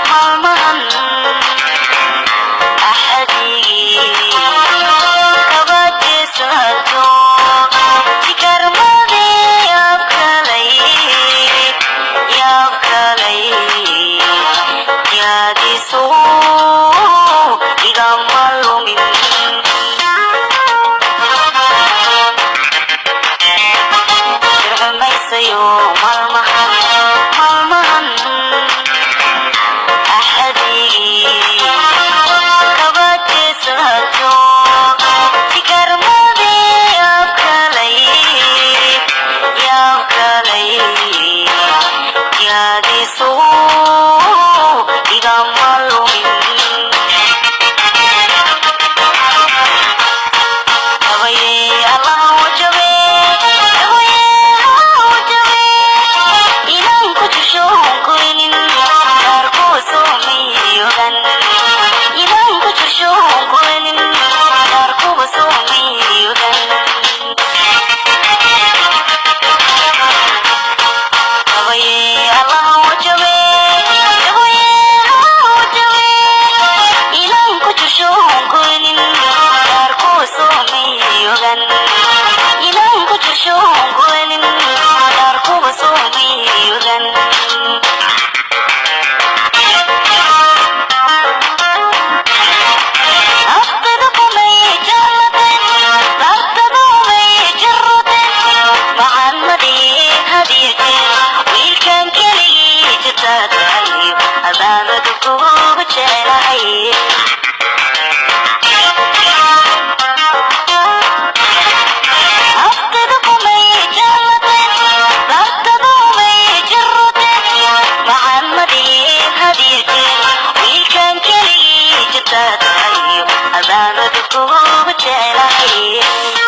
maalmahan axadii kabajeesato jikarmadii yaabkalay yaadiso igama lumin irxumaysayo maalmahan axadii kabajeesato jikarmadii yaabkalay yaadiso igama lumin Adana tu ko bchela hai